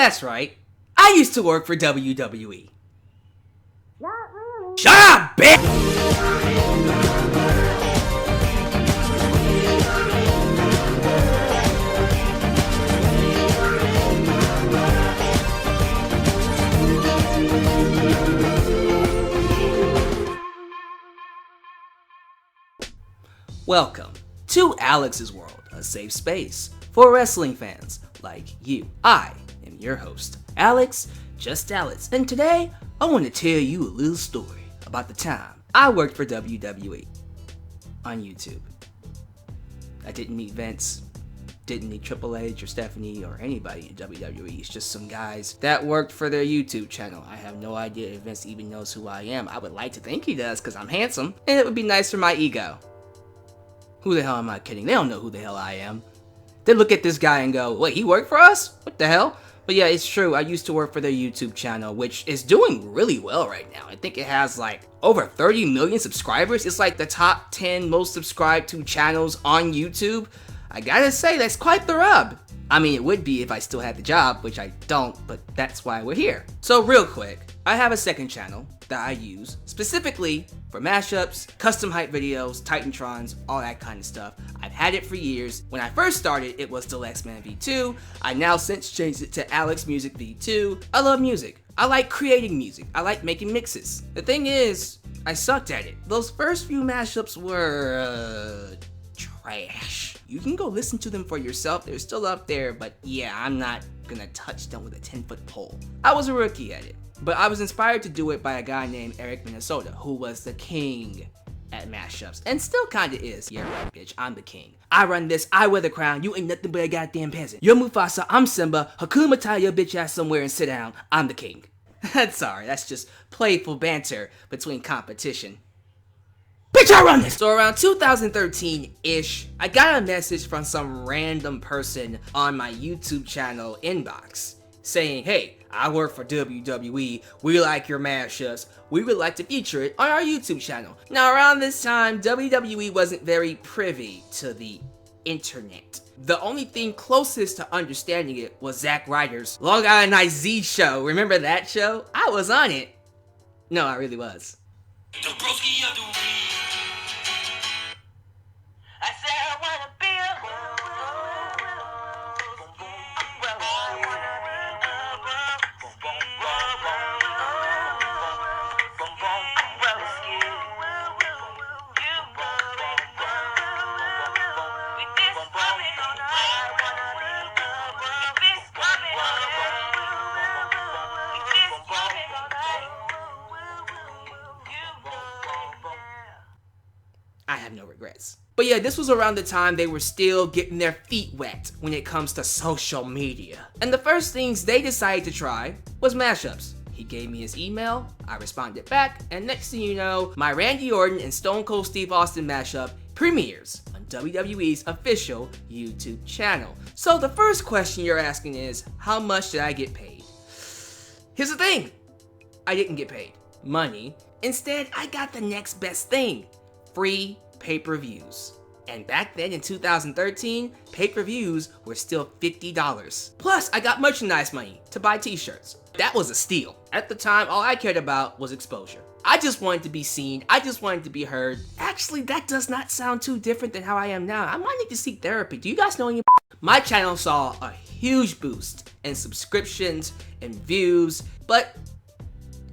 That's right. I used to work for WWE. Not really. Shut up, bitch! Welcome to Alyx's World, a safe space for wrestling fans like you. I am your host, Alyx, just Alyx, and today I want to tell you a little story about the time I worked for WWE on YouTube. I didn't meet Vince, didn't meet Triple H or Stephanie or anybody in WWE. It's just some guys that worked for their YouTube channel. I have no idea if Vince even knows who I am. I would like to think he does because I'm handsome, and it would be nice for my ego. Who the hell am I kidding? They don't know who the hell I am. They look at this guy and go, wait, he worked for us? What the hell? But yeah, it's true. I used to work for their YouTube channel, which is doing really well right now. I think it has like over 30 million subscribers. It's like the top 10 most subscribed to channels on YouTube. I gotta say, that's quite the rub. I mean, it would be if I still had the job, which I don't, but that's why we're here. So real quick, I have a second channel that I use specifically for mashups, custom hype videos, Titantrons, all that kind of stuff. I've had it for years. When I first started, it was Dalyxman V2. I now since changed it to Alyx Music V2. I love music. I like creating music. I like making mixes. The thing is, I sucked at it. Those first few mashups were trash. You can go listen to them for yourself. They're still up there, but yeah, I'm not gonna touch them with a 10-foot pole. I was a rookie at it. But I was inspired to do it by a guy named Eric Minnesota, who was the king at mashups, and still kinda is. Yeah, right, bitch, I'm the king. I run this, I wear the crown, you ain't nothing but a goddamn peasant. You're Mufasa, I'm Simba, Hakuna Matata your bitch ass somewhere and sit down, I'm the king. Sorry, that's just playful banter between competition. Bitch, I run this! So around 2013-ish, I got a message from some random person on my YouTube channel inbox saying, hey, I work for WWE, we like your mashups, we would like to feature it on our YouTube channel. Now around this time, WWE wasn't very privy to the internet. The only thing closest to understanding it was Zack Ryder's Long Island IZ show. Remember that show? I was on it. No, I really was. I have no regrets. But yeah, this was around the time they were still getting their feet wet when it comes to social media. And the first things they decided to try was mashups. He gave me his email, I responded back, and next thing you know, my Randy Orton and Stone Cold Steve Austin mashup premieres on WWE's official YouTube channel. So the first question you're asking is, how much did I get paid? Here's the thing, I didn't get paid money. Instead, I got the next best thing. Free pay-per-views. And back then in 2013, pay-per-views were still $50. Plus, I got merchandise money to buy t-shirts. That was a steal. At the time, all I cared about was exposure. I just wanted to be seen. I just wanted to be heard. Actually, that does not sound too different than how I am now. I might need to seek therapy. Do you guys know any? My channel saw a huge boost in subscriptions and views, but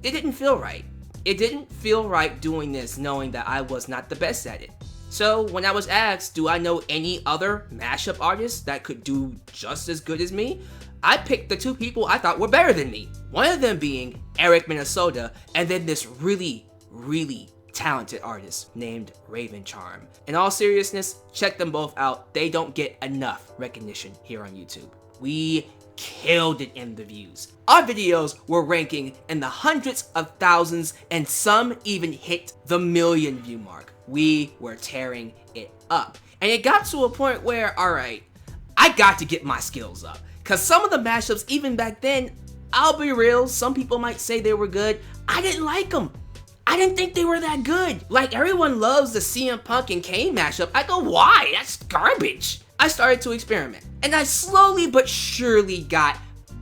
it didn't feel right. It didn't feel right doing this knowing that I was not the best at it. So when I was asked, do I know any other mashup artists that could do just as good as me? I picked the two people I thought were better than me. One of them being Eric Minnesota, and then this really talented artist named Raven Charm. In all seriousness, check them both out. They don't get enough recognition here on YouTube. We killed it in the views. Our videos were ranking in the hundreds of thousands, and some even hit the 1 million view mark. We were tearing it up. And it got to a point where, alright, I got to get my skills up. Cause some of the mashups, even back then, I'll be real, some people might say they were good. I didn't like them. I didn't think they were that good. Like, everyone loves the CM Punk and Kane mashup. I go, why? That's garbage. I started to experiment, and I slowly but surely got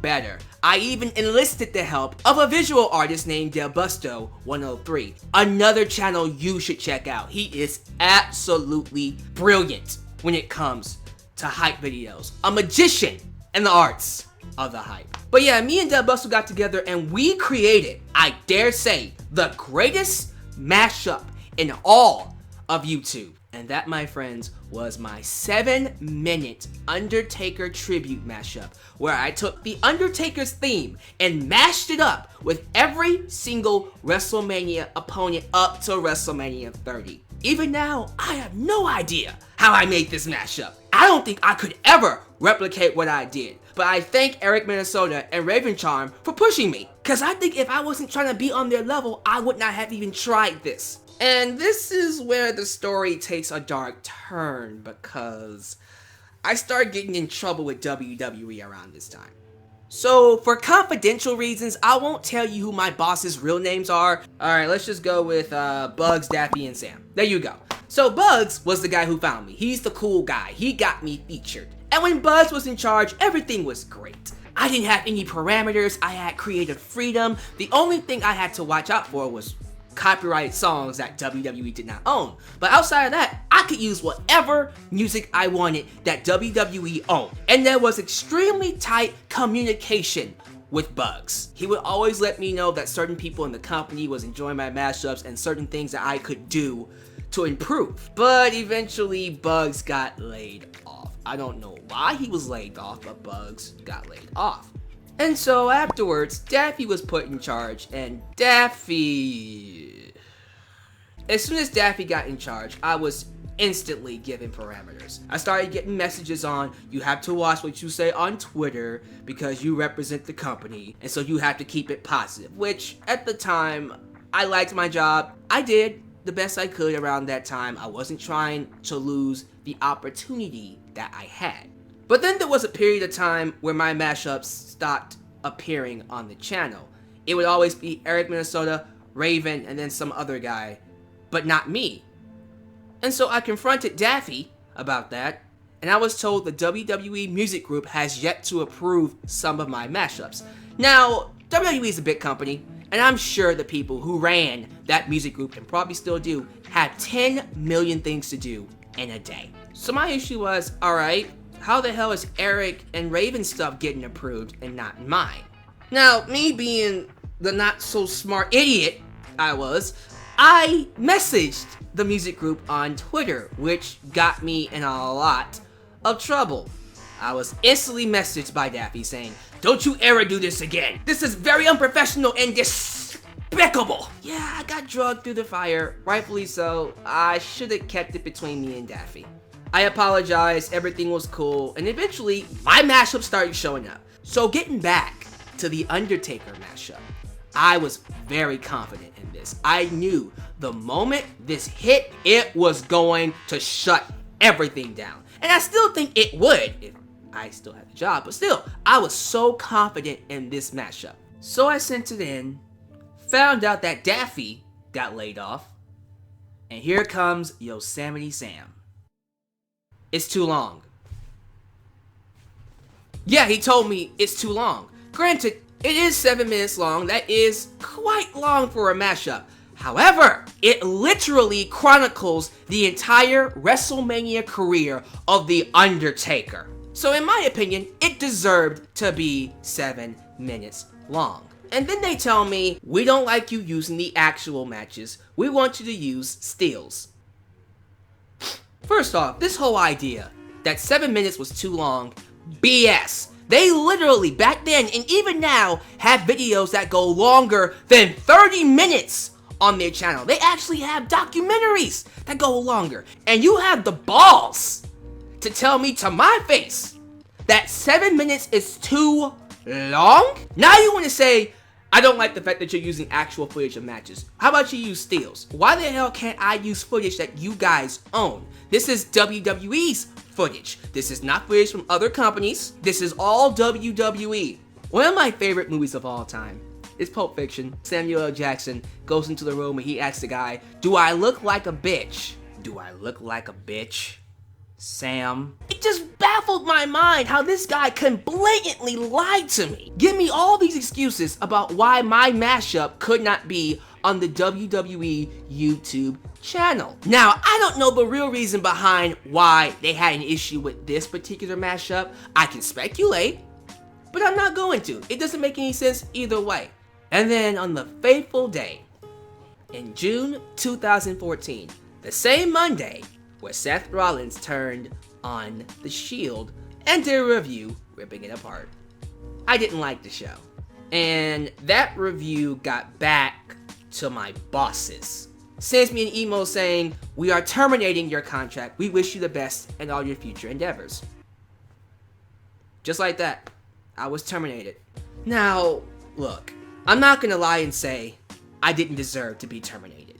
better. I even enlisted the help of a visual artist named Delbusto103. Another channel you should check out. He is absolutely brilliant when it comes to hype videos. A magician in the arts of the hype. But yeah, me and Delbusto got together and we created, I dare say, the greatest mashup in all of YouTube. And that, my friends, was my 7-minute Undertaker tribute mashup, where I took the Undertaker's theme and mashed it up with every single WrestleMania opponent up to WrestleMania 30. Even now, I have no idea how I made this mashup. I don't think I could ever replicate what I did. But I thank Eric Minnesota and Raven Charm for pushing me. Cause I think if I wasn't trying to be on their level, I would not have even tried this. And this is where the story takes a dark turn, because I started getting in trouble with WWE around this time. So for confidential reasons, I won't tell you who my boss's real names are. Alright, let's just go with Bugs, Daffy, and Sam. There you go. So Bugs was the guy who found me. He's the cool guy. He got me featured. And when Bugs was in charge, everything was great. I didn't have any parameters. I had creative freedom. The only thing I had to watch out for was copyrighted songs that WWE did not own. But outside of that, I could use whatever music I wanted that WWE owned. And there was extremely tight communication with Bugs. He would always let me know that certain people in the company was enjoying my mashups and certain things that I could do to improve. But eventually Bugs got laid off. I don't know why he was laid off, but Bugs got laid off. And so afterwards, Daffy was put in charge, and Daffy... As soon as Daffy got in charge, I was instantly given parameters. I started getting messages on, you have to watch what you say on Twitter because you represent the company, and so you have to keep it positive, which at the time, I liked my job. I did the best I could around that time. I wasn't trying to lose the opportunity that I had. But then there was a period of time where my mashups stopped appearing on the channel. It would always be Eric Minnesota, Raven, and then some other guy, but not me. And so I confronted Daffy about that, and I was told the WWE Music Group has yet to approve some of my mashups. Now, WWE is a big company, and I'm sure the people who ran that music group, and probably still do, have 10 million things to do in a day. So my issue was, alright, how the hell is Eric and Raven stuff getting approved and not mine? Now, me being the not so smart idiot I messaged the music group on Twitter, which got me in a lot of trouble. I was instantly messaged by Daffy saying, "Don't you ever do this again. This is very unprofessional and despicable." Yeah, I got dragged through the fire, rightfully so. I should have kept it between me and Daffy. I apologized, everything was cool, and eventually, my mashup started showing up. So getting back to the Undertaker mashup, I was very confident in this. I knew the moment this hit, it was going to shut everything down. And I still think it would, if I still had the job, but still, I was so confident in this mashup. So I sent it in, found out that Daffy got laid off, and here comes Yosemite Sam. It's too long. Yeah, he told me it's too long. Granted, it is 7 minutes long. That is quite long for a mashup. However, it literally chronicles the entire WrestleMania career of The Undertaker. So in my opinion, it deserved to be 7 minutes long. And then they tell me, we don't like you using the actual matches. We want you to use stills. First off, this whole idea that 7 minutes was too long, BS. They literally, back then and even now, have videos that go longer than 30 minutes on their channel. They actually have documentaries that go longer. And you have the balls to tell me to my face that 7 minutes is too long? Now you want to say, I don't like the fact that you're using actual footage of matches. How about you use stills? Why the hell can't I use footage that you guys own? This is WWE's footage. This is not footage from other companies. This is all WWE. One of my favorite movies of all time is Pulp Fiction. Samuel L. Jackson goes into the room and he asks the guy, "Do I look like a bitch? Do I look like a bitch?" Sam. It just baffled my mind how this guy can blatantly lie to me. Give me all these excuses about why my mashup could not be on the WWE YouTube channel. Now, I don't know the real reason behind why they had an issue with this particular mashup. I can speculate, but I'm not going to. It doesn't make any sense either way. And then on the fateful day, in June 2014, the same Monday where Seth Rollins turned on The Shield and did a review ripping it apart. I didn't like the show. And that review got back to my bosses. Sends me an email saying, "We are terminating your contract. We wish you the best in all your future endeavors." Just like that, I was terminated. Now, look, I'm not gonna lie and say I didn't deserve to be terminated.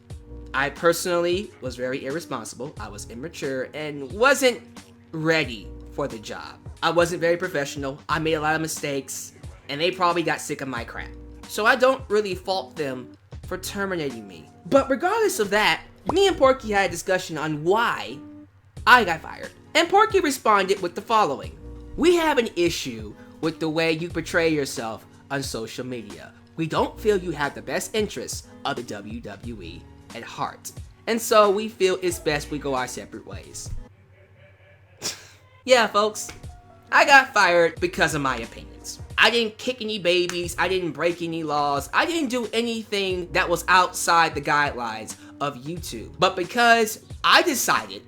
I personally was very irresponsible, I was immature, and wasn't ready for the job. I wasn't very professional, I made a lot of mistakes, and they probably got sick of my crap. So I don't really fault them for terminating me. But regardless of that, me and Porky had a discussion on why I got fired. And Porky responded with the following: "We have an issue with the way you portray yourself on social media. We don't feel you have the best interests of the WWE at heart. And so we feel it's best we go our separate ways." Yeah, folks, I got fired because of my opinions. I didn't kick any babies, I didn't break any laws, I didn't do anything that was outside the guidelines of YouTube. But because I decided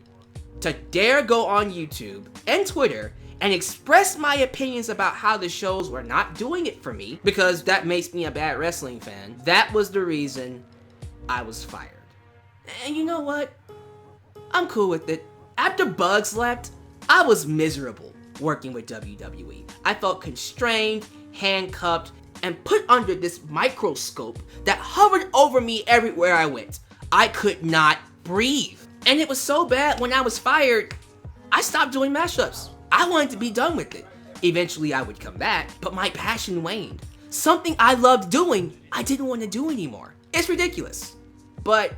to dare go on YouTube and Twitter and express my opinions about how the shows were not doing it for me, because that makes me a bad wrestling fan, that was the reason I was fired. And you know what? I'm cool with it. After Bugs left, I was miserable working with WWE. I felt constrained, handcuffed, and put under this microscope that hovered over me everywhere I went. I could not breathe. And it was so bad when I was fired, I stopped doing mashups. I wanted to be done with it. Eventually I would come back, but my passion waned. Something I loved doing, I didn't want to do anymore. It's ridiculous, but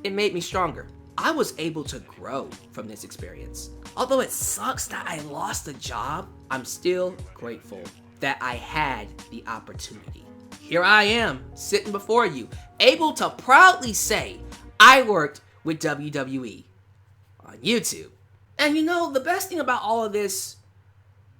it made me stronger. I was able to grow from this experience. Although it sucks that I lost the job, I'm still grateful that I had the opportunity. Here I am, sitting before you, able to proudly say I worked with WWE on YouTube. And you know, the best thing about all of this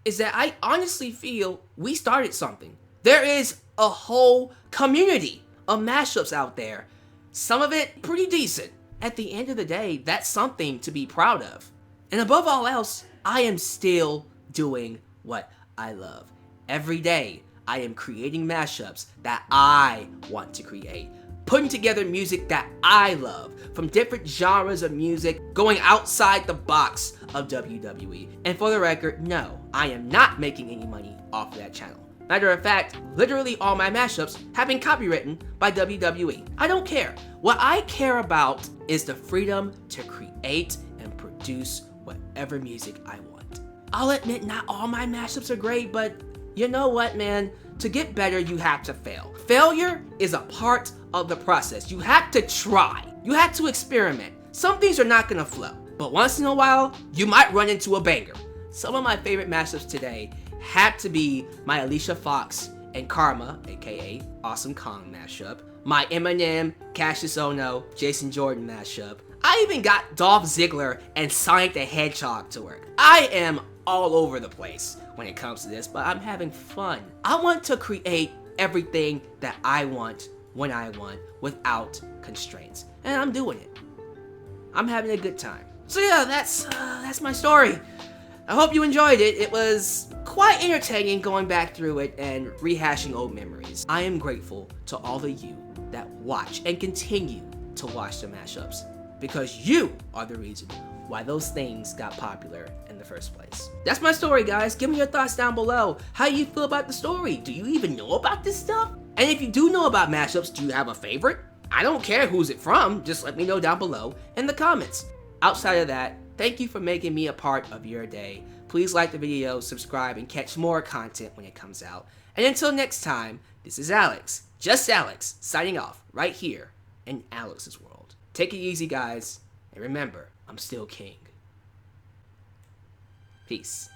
is that I honestly feel we started something. There is a whole community of mashups out there. Some of it pretty decent. At the end of the day, that's something to be proud of. And above all else, I am still doing what I love. Every day, I am creating mashups that I want to create. Putting together music that I love, from different genres of music, going outside the box of WWE. And for the record, no, I am not making any money off of that channel. Matter of fact, literally all my mashups have been copywritten by WWE. I don't care. What I care about is the freedom to create and produce whatever music I want. I'll admit not all my mashups are great, but you know what, man? To get better, you have to fail. Failure is a part of the process. You have to try. You have to experiment. Some things are not gonna flow, but once in a while, you might run into a banger. Some of my favorite mashups today had to be my Alicia Fox and Karma, aka Awesome Kong mashup, my Eminem, Cassius Ohno, Jason Jordan mashup. I even got Dolph Ziggler and Sonic the Hedgehog to work. I am all over the place when it comes to this, but I'm having fun. I want to create everything that I want when I want without constraints, and I'm doing it. I'm having a good time. So yeah, that's my story. I hope you enjoyed it. It was quite entertaining going back through it and rehashing old memories. I am grateful to all of you that watch and continue to watch the mashups, because you are the reason why those things got popular in the first place. That's my story, guys. Give me your thoughts down below. How do you feel about the story? Do you even know about this stuff? And if you do know about mashups, do you have a favorite? I don't care who's it from. Just let me know down below in the comments. Outside of that, thank you for making me a part of your day. Please like the video, subscribe, and catch more content when it comes out. And until next time, this is Alyx, just Alyx, signing off right here in Alyx's world. Take it easy, guys, and remember, I'm still king. Peace.